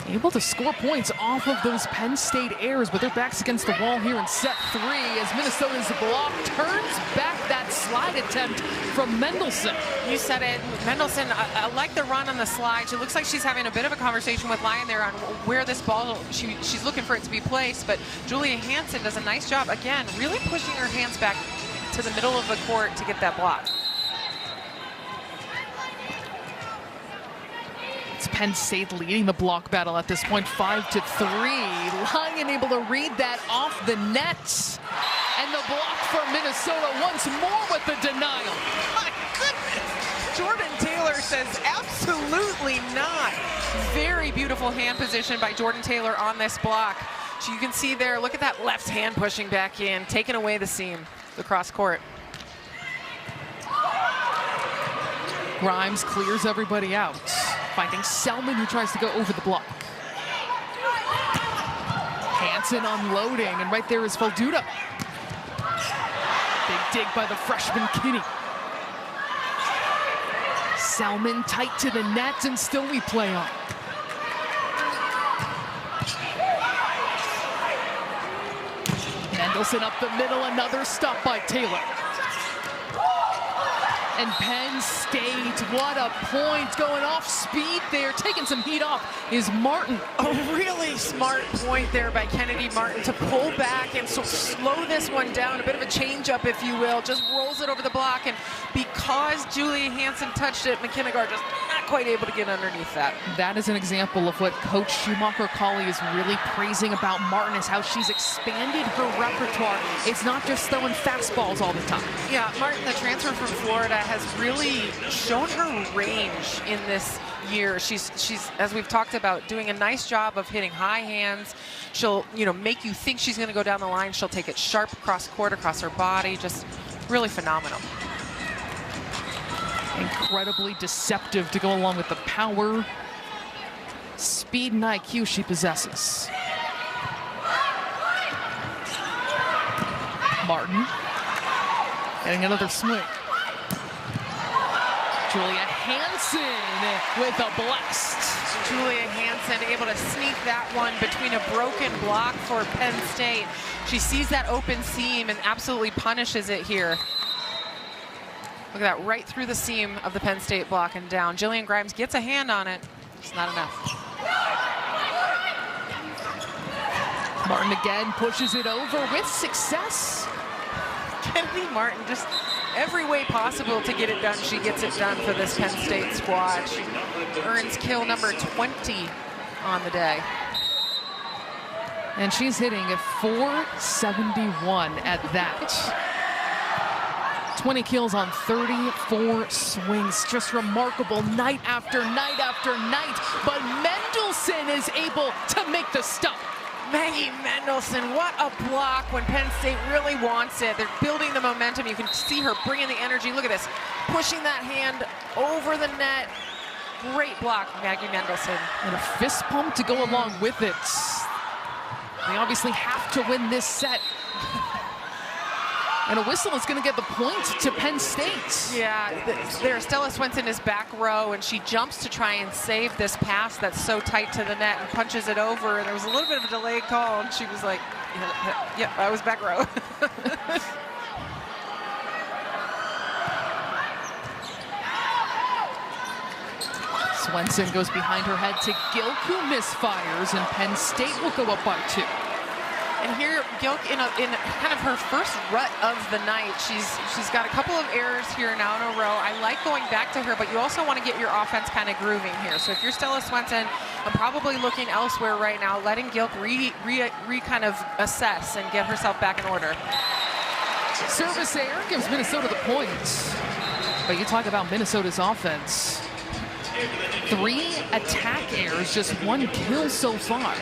S1: able to score points off of those Penn State errors, but their backs against the wall here in set 3 as Minnesota's block turns back that slide attempt from Mendelson.
S2: You said it, Mendelson, I like the run on the slide. She looks like she's having a bit of a conversation with Lyon there on where this ball, she's looking for it to be placed, but Julia Hansen does a nice job, again, really pushing her hands back to the middle of the court to get that block.
S1: It's Penn State leading the block battle at this point, 5-3. Lyon able to read that off the net. And the block from Minnesota once more with the denial.
S2: My goodness! Jordan Taylor says absolutely not. Very beautiful hand position by Jordan Taylor on this block. So you can see there, look at that left hand pushing back in, taking away the seam, the cross court.
S1: Grimes clears everybody out, finding Selman, who tries to go over the block. Hansen unloading, and right there is Falduta. Big dig by the freshman Kinney. Selman tight to the net, and still we play on. Mendelson up the middle, another stop by Taylor. And Penn State, what a point, going off speed there, taking some heat off is Martin.
S2: A really smart point there by Kennedy Martin to pull back and so slow this one down, a bit of a change up, if you will, just rolls it over the block, and because Julia Hansen touched it, McKinnigar just not quite able to get underneath that.
S1: That is an example of what Coach Schumacher-Cauley is really praising about Martin, is how she's expanded her repertoire. It's not just throwing fastballs all the time.
S2: Yeah, Martin, the transfer from Florida, has really shown her range in this year. She's as we've talked about, doing a nice job of hitting high hands. She'll, make you think she's going to go down the line. She'll take it sharp across court, across her body. Just really phenomenal.
S1: Incredibly deceptive to go along with the power, speed, and IQ she possesses. Martin getting another swing. Julia Hansen with a blast.
S2: Julia Hansen able to sneak that one between a broken block for Penn State. She sees that open seam and absolutely punishes it here. Look at that, right through the seam of the Penn State block and down. Jillian Grimes gets a hand on it. It's not enough.
S1: Martin again pushes it over with success.
S2: Kennedy Martin, just every way possible to get it done, she gets it done for this Penn State squad. She earns kill number 20 on the day.
S1: And she's hitting a .471 at that. 20 kills on 34 swings. Just remarkable night after night after night. But Mendelson is able to make the stop.
S2: Maggie Mendelson, what a block when Penn State really wants it. They're building the momentum. You can see her bringing the energy. Look at this, pushing that hand over the net. Great block, Maggie Mendelson.
S1: And a fist pump to go along with it. They obviously have to win this set. And a whistle is going to get the point to Penn State.
S2: Yeah, there Stella Swenson is back row, and she jumps to try and save this pass that's so tight to the net and punches it over. And there was a little bit of a delayed call, and she was like, yeah, I was back row.
S1: Swenson goes behind her head to Gilk, who misfires, and Penn State will go up by 2.
S2: And here, Gilk in kind of her first rut of the night. She's got a couple of errors here now in a row. I like going back to her, but you also want to get your offense kind of grooving here. So if you're Stella Swenson, I'm probably looking elsewhere right now, letting Gilk kind of assess and get herself back in order.
S1: Service error gives Minnesota the point. But you talk about Minnesota's offense. 3 attack errors, just 1 kill so far.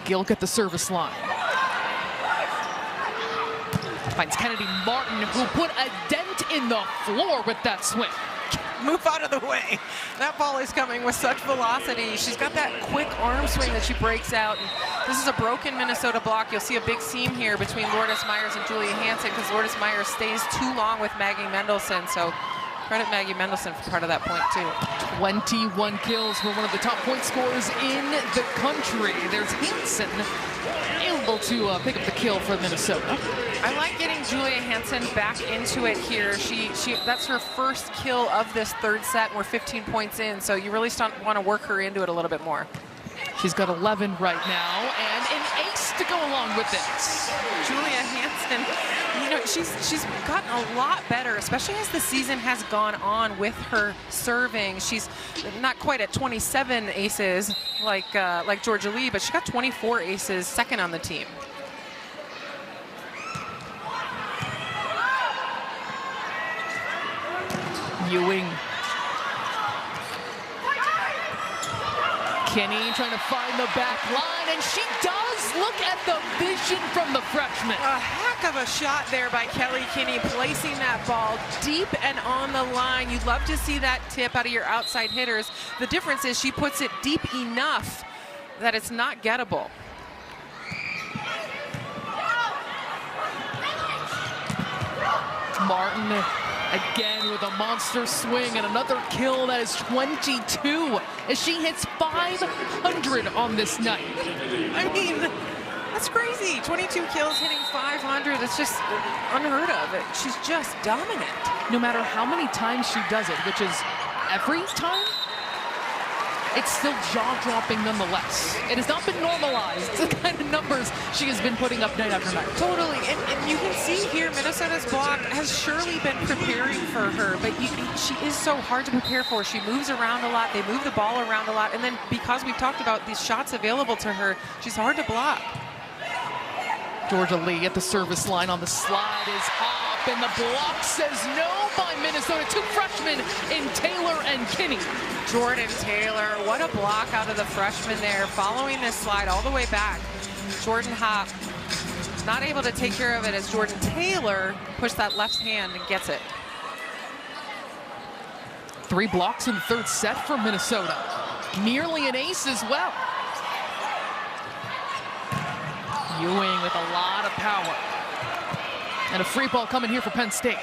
S1: Gilk at the service line. Finds Kennedy Martin, who put a dent in the floor with that swing.
S2: Move out of the way. That ball is coming with such velocity. She's got that quick arm swing that she breaks out. And this is a broken Minnesota block. You'll see a big seam here between Lourdes Myers and Julia Hansen, because Lourdes Myers stays too long with Maggie Mendelson. So credit Maggie Mendelson for part of that point, too.
S1: 21 kills for one of the top point scorers in the country. There's Hansen able to pick up the kill for Minnesota.
S2: I like getting Julia Hansen back into it here. That's her first kill of this third set. We're 15 points in, so you really want to work her into it a little bit more.
S1: She's got 11 right now, and an ace to go along with it.
S2: Julia Hansen, she's gotten a lot better, especially as the season has gone on with her serving. She's not quite at 27 aces like Georgia Lee, but she got 24 aces, second on the team.
S1: Ewing. Kinney trying to find the back line, and she does. Look at the vision from the freshman.
S2: A heck of a shot there by Kelly Kinney, placing that ball deep and on the line. You'd love to see that tip out of your outside hitters. The difference is she puts it deep enough that it's not gettable.
S1: Martin again with a monster swing and another kill. That is 22 as she hits 500 on this night.
S2: I mean, that's crazy. 22 kills hitting 500. It's just unheard of. She's just dominant.
S1: No matter how many times she does it, which is every time, it's still jaw-dropping nonetheless. It has not been normalized, the kind of numbers she has been putting up night after night.
S2: Totally, and you can see here Minnesota's block has surely been preparing for her, but she is so hard to prepare for. She moves around a lot, they move the ball around a lot, and then because we've talked about these shots available to her, she's hard to block.
S1: Georgia Lee at the service line on the slide is up, and the block says no by Minnesota. Two freshmen in Taylor and Kinney.
S2: Jordan Taylor, what a block out of the freshman there, following this slide all the way back. Jordan Hop not able to take care of it as Jordan Taylor pushed that left hand and gets it.
S1: 3 blocks in the third set for Minnesota. Nearly an ace as well. Ewing with a lot of power. And a free ball coming here for Penn State.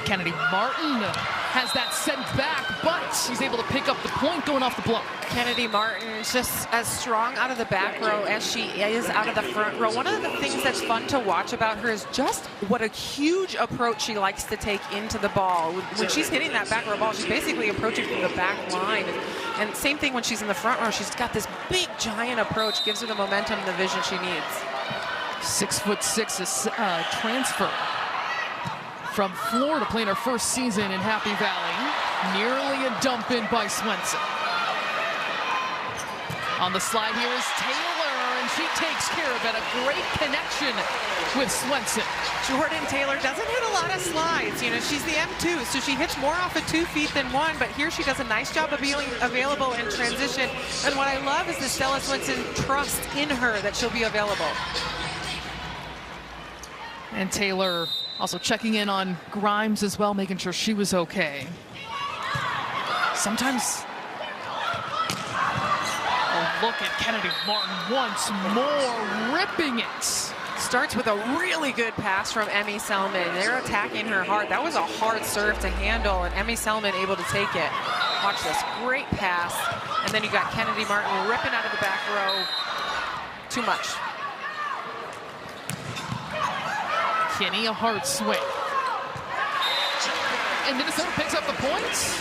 S1: Kennedy Martin has that sent back, but he's able to pick up the point going off the block.
S2: Kennedy Martin is just as strong out of the back row as she is out of the front row. One of the things that's fun to watch about her is just what a huge approach she likes to take into the ball. When she's hitting that back row ball, she's basically approaching from the back line. And same thing when she's in the front row. She's got this big, giant approach, gives her the momentum and the vision she needs.
S1: 6'6" transfer from Florida, playing her first season in Happy Valley. Nearly a dump in by Swenson. On the slide here is Taylor, and she takes care of it. A great connection with Swenson.
S2: Jordan Taylor doesn't hit a lot of slides. You know, she's the M2, so she hits more off of 2 feet than 1, but here she does a nice job of being available in transition. And what I love is the Stella Swenson trust in her that she'll be available.
S1: And Taylor also checking in on Grimes as well, making sure she was okay. Sometimes, oh, look at Kennedy Martin once more, ripping it.
S2: Starts with a really good pass from Emmy Selman. They're attacking her hard. That was a hard serve to handle, and Emmy Selman able to take it. Watch this, great pass. And then you got Kennedy Martin ripping out of the back row. Too much.
S1: Kinney, a hard swing. And Minnesota picks up the points.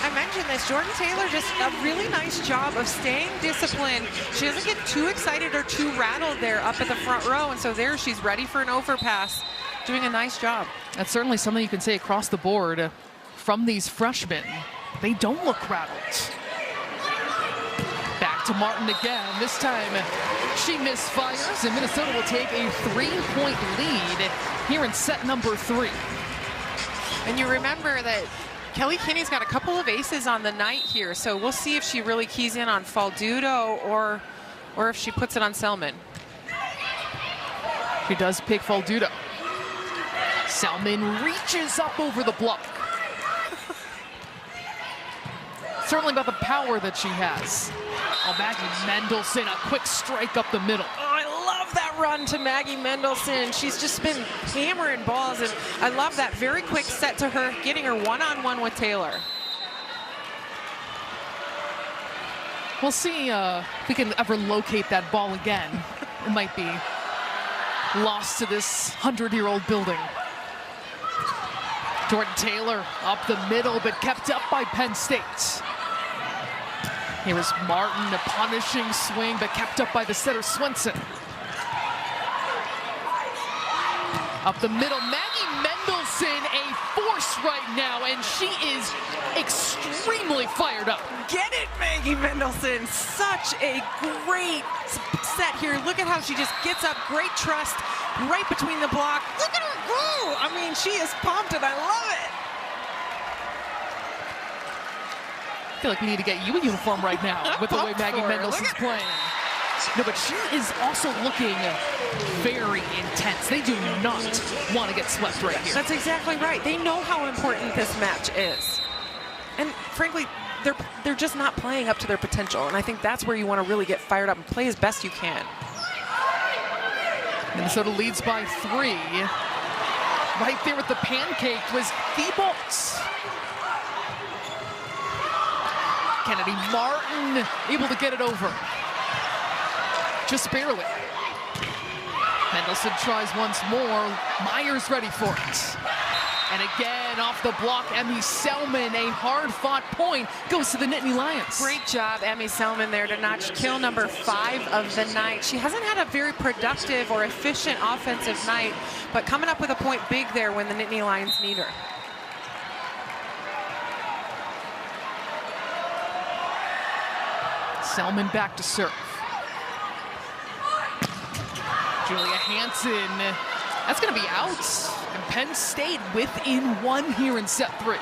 S2: I mentioned this, Jordan Taylor just a really nice job of staying disciplined. She doesn't get too excited or too rattled there up at the front row, and so there she's ready for an overpass, doing a nice job.
S1: That's certainly something you can say across the board from these freshmen. They don't look rattled. Back to Martin again. This time she misfires, and Minnesota will take a 3-point lead here in set number 3.
S2: And you remember that Kelly Kinney's got a couple of aces on the night here, so we'll see if she really keys in on Faldudo or if she puts it on Selman.
S1: She does pick Faldudo. Selman reaches up over the block. Certainly about the power that she has. Oh, Maggie Mendelson, a quick strike up the middle.
S2: Oh, I love that run to Maggie Mendelson. She's just been hammering balls, and I love that very quick set to her, getting her one-on-one with Taylor.
S1: We'll see if we can ever locate that ball again. It might be lost to this 100-year-old building. Jordan Taylor up the middle, but kept up by Penn State. Here is Martin, a punishing swing, but kept up by the setter Swenson. Up the middle, Maggie Mendelson, a force right now, and she is extremely fired up.
S2: Get it, Maggie Mendelson. Such a great set here. Look at how she just gets up, great trust, right between the block. Look at her go. I mean, she is pumped, and I love it.
S1: I feel like we need to get you a uniform right now with the way Maggie Mendelson's playing. No, but she is also looking very intense. They do not want to get swept right here.
S2: That's exactly right. They know how important this match is. And frankly, they're just not playing up to their potential. And I think that's where you want to really get fired up and play as best you can.
S1: Minnesota leads by 3. Right there with the pancake was Thibault. Kennedy Martin able to get it over. Just barely. Mendelson tries once more. Myers ready for it. And again, off the block, Emmy Selman, a hard-fought point, goes to the Nittany Lions.
S2: Great job, Emmy Selman, there to notch kill number 5 of the night. She hasn't had a very productive or efficient offensive night, but coming up with a point big there when the Nittany Lions need her.
S1: Selman back to serve. Julia Hansen, that's going to be out. And Penn State within 1 here in set 3.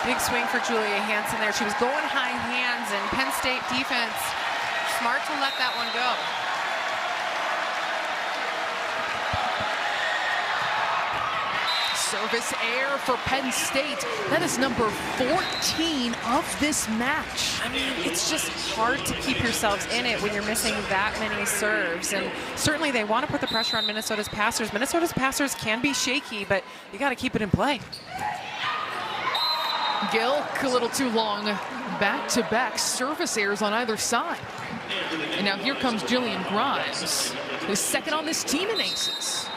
S2: Big swing for Julia Hansen there. She was going high hands, and Penn State defense, smart to let that one go.
S1: Service error for Penn State. That is number 14 of this match.
S2: I mean, it's just hard to keep yourselves in it when you're missing that many serves. And certainly they want to put the pressure on Minnesota's passers. Minnesota's passers can be shaky, but you got to keep it in play.
S1: Gilk a little too long. Back-to-back service errors on either side. And now here comes Jillian Grimes, who's second on this team in aces.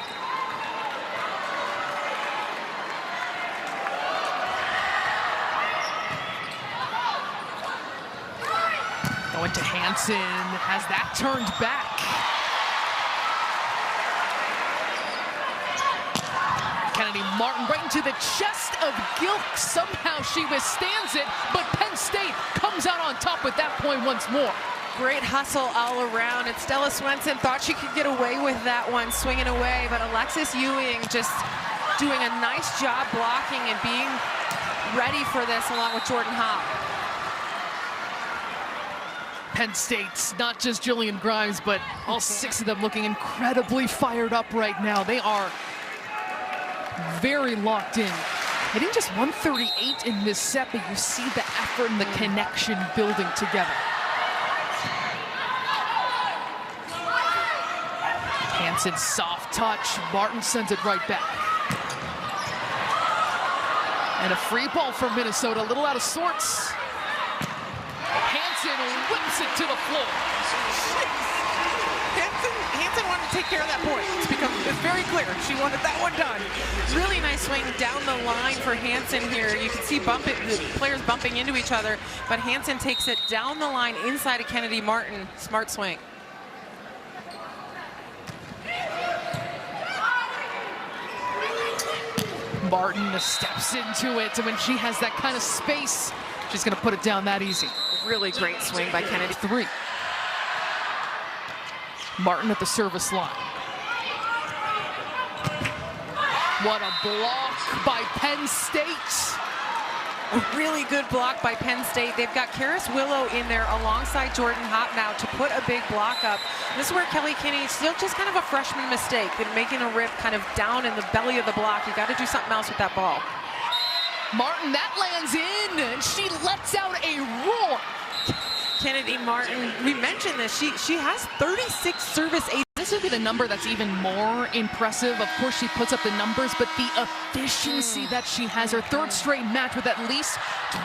S1: Going to Hansen, has that turned back. Kennedy Martin right into the chest of Gilk. Somehow she withstands it, but Penn State comes out on top with that point once more.
S2: Great hustle all around, and Stella Swenson thought she could get away with that one, swinging away, but Alexis Ewing just doing a nice job blocking and being ready for this along with Jordan Hop.
S1: Penn State's not just Jillian Grimes, but all 6 of them looking incredibly fired up right now. They are very locked in. Hitting just 138 in this set, but you see the effort and the connection building together. Hansen, soft touch. Martin sends it right back. And a free ball for Minnesota, a little out of sorts. Hansen whips it to the floor.
S2: Hansen wanted to take care of that point. It's very clear. She wanted that one done. Really nice swing down the line for Hansen here. You can see the players bumping into each other, but Hansen takes it down the line inside of Kennedy Martin. Smart swing.
S1: Martin steps into it, and when she has that kind of space, she's going to put it down that easy.
S2: Really great swing by Kennedy.
S1: 3. Martin at the service line. What a block by Penn State.
S2: A really good block by Penn State. They've got Karis Willow in there alongside Jordan Hop now to put a big block up. This is where Kelly Kinney, still just kind of a freshman mistake, and making a rip kind of down in the belly of the block. You got to do something else with that ball.
S1: Martin, that lands in, and she lets out a roar.
S2: Kennedy Martin, we mentioned this, she has 36 service aces.
S1: This would be the number that's even more impressive. Of course, she puts up the numbers, but the efficiency that she has, her 3rd straight match with at least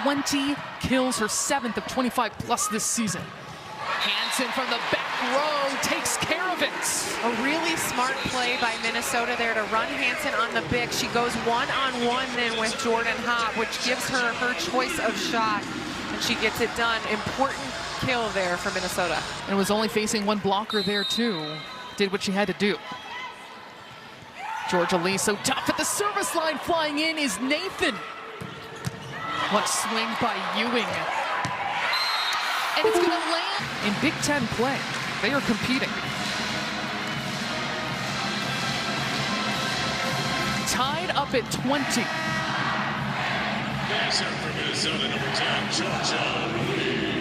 S1: 20 kills, her 7th of 25 plus this season. Hansen from the back row takes care of it.
S2: A really smart play by Minnesota there to run Hansen on the big. She goes one-on-one then with Jordan Hop, which gives her her choice of shot, and she gets it done. Important kill there for Minnesota.
S1: And was only facing 1 blocker there too. Did what she had to do. Georgia Lee so tough at the service line. Flying in is Nathan. What swing by Ewing. And it's going to land in Big Ten play. They are competing. Tied up at 20.
S3: Pass out for Minnesota, number 10, Georgia Lee.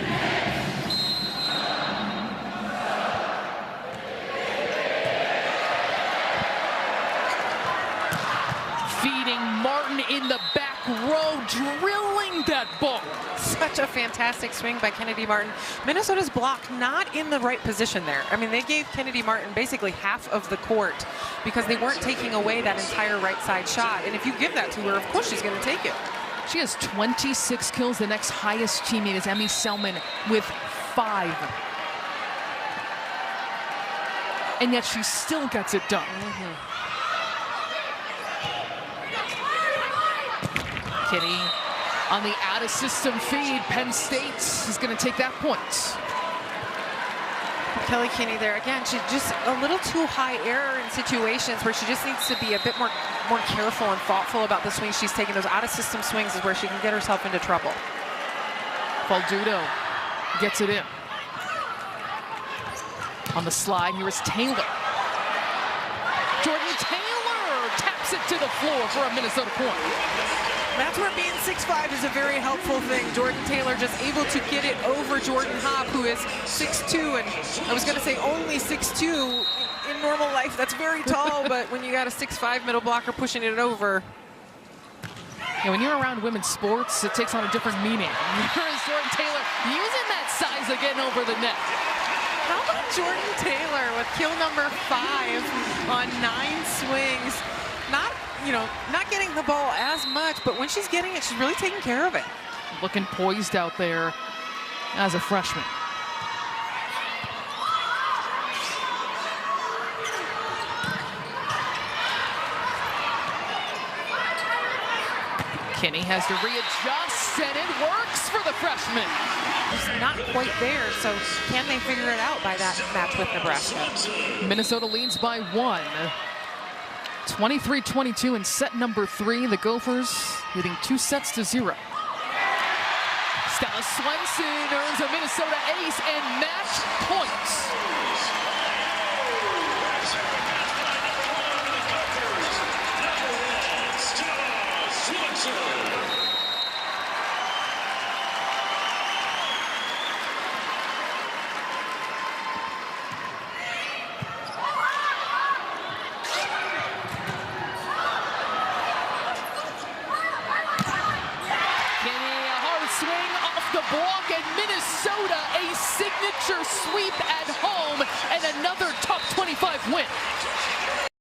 S1: Feeding Martin in the back row, drilling that ball.
S2: Such a fantastic swing by Kennedy Martin. Minnesota's block not in the right position there. I mean, they gave Kennedy Martin basically half of the court because they weren't taking away that entire right side shot. And if you give that to her, of course she's going to take it.
S1: She has 26 kills. The next highest teammate is Emmy Selman with 5. And yet she still gets it done. Kinney on the out-of-system feed. Penn State is going to take that point.
S2: Kelly Kinney there again. She's just a little too high error in situations where she just needs to be a bit more careful and thoughtful about the swings she's taking. Those out-of-system swings is where she can get herself into trouble.
S1: Faldudo gets it in. On the slide, here is Taylor. Jordan Taylor taps it to the floor for a Minnesota point.
S2: That's where being 6'5" is a very helpful thing. Jordan Taylor just able to get it over Jordan Hopp, who is 6'2", and I was going to say only 6'2". In normal life, that's very tall, but when you got a 6'5" middle blocker pushing it over.
S1: Yeah, when you're around women's sports, it takes on a different meaning. Here is Jordan Taylor using that size again over the net.
S2: How about Jordan Taylor with kill number 5 on 9 swings? Not getting the ball as much, but when she's getting it, she's really taking care of it.
S1: Looking poised out there as a freshman. Kinney has to readjust, and it works for the freshman.
S2: It's not quite there, so can they figure it out by that match with Nebraska?
S1: Minnesota leads by 1. 23-22 in set number 3. The Gophers leading 2-0. Stella Swenson earns a Minnesota ace and match points. Block, and Minnesota a signature sweep at home and another top 25 win.